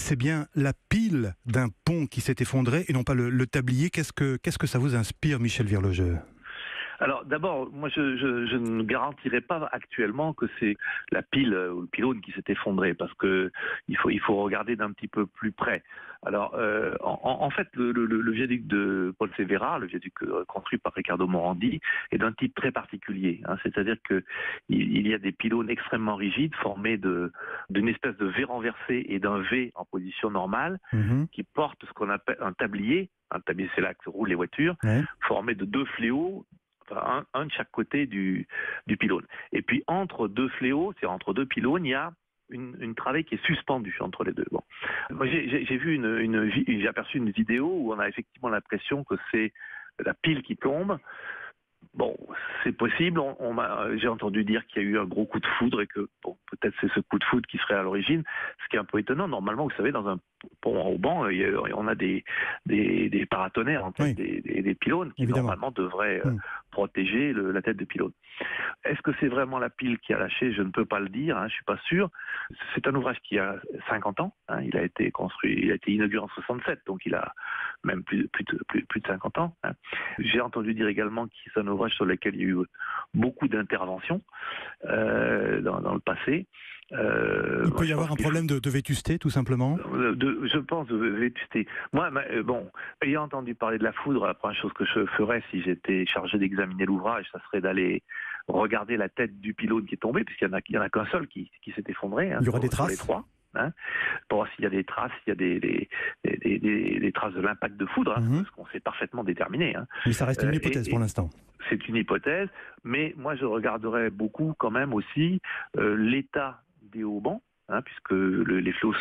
c'est bien la pile d'un pont qui s'est effondré et non pas le tablier. Qu'est-ce que ça vous inspire, Michel Virlogeux ? Alors d'abord, moi je ne garantirais pas actuellement que c'est la pile ou le pylône qui s'est effondré, parce que il faut regarder d'un petit peu plus près. Alors en fait le viaduc de Paul Sévéra, le viaduc construit par Ricardo Morandi, est d'un type très particulier. C'est-à-dire que il y a des pylônes extrêmement rigides formés d'une espèce de V renversé et d'un V en position normale qui portent ce qu'on appelle un tablier. Un tablier, c'est là que roulent les voitures, formé de deux fléaux. Enfin, un de chaque côté du pylône. Et puis entre deux fléaux, c'est entre deux pylônes, il y a une travée qui est suspendue entre les deux. Bon. Moi, j'ai aperçu une vidéo où on a effectivement l'impression que c'est la pile qui tombe. Bon, c'est possible. J'ai entendu dire qu'il y a eu un gros coup de foudre et que peut-être c'est ce coup de foudre qui serait à l'origine. Ce qui est un peu étonnant. Normalement, vous savez, dans un pont en haubans, on a des paratonnerres en tête des pylônes qui normalement devraient protéger la tête de pylône. Est-ce que c'est vraiment la pile qui a lâché? Je ne peux pas le dire. Je suis pas sûr. C'est un ouvrage qui a 50 ans. Il a été construit, il a été inauguré en 67, donc il a même plus de 50 ans. J'ai entendu dire également que c'est un ouvrage sur lequel il y a eu beaucoup d'interventions dans le passé. Il peut y avoir un problème de vétusté, tout simplement. Je pense de vétusté. Moi, ayant entendu parler de la foudre, la première chose que je ferais si j'étais chargé d'examiner l'ouvrage, ça serait d'aller regarder la tête du pylône qui est tombé, puisqu'il y en a qu'un seul qui s'est effondré. Il y aura des traces. Les trois. Pour voir s'il y a des traces, s'il y a des traces de l'impact de foudre, parce qu'on sait parfaitement déterminer. Mais ça reste une hypothèse pour l'instant. C'est une hypothèse, mais moi je regarderais beaucoup quand même aussi l'état des haubans, puisque les fléaux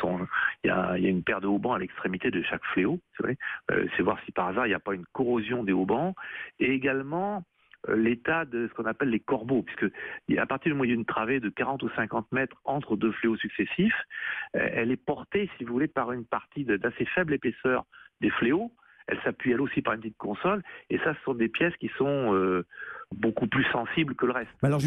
il y a une paire de haubans à l'extrémité de chaque fléau, c'est vrai. C'est voir si par hasard il n'y a pas une corrosion des haubans, et également l'état de ce qu'on appelle les corbeaux, puisque à partir du moment où il y a une travée de 40 ou 50 mètres entre deux fléaux successifs, elle est portée, si vous voulez, par une partie d'assez faible épaisseur des fléaux. Elle s'appuie elle aussi par une petite console, et ça, ce sont des pièces qui sont beaucoup plus sensibles que le reste. Alors,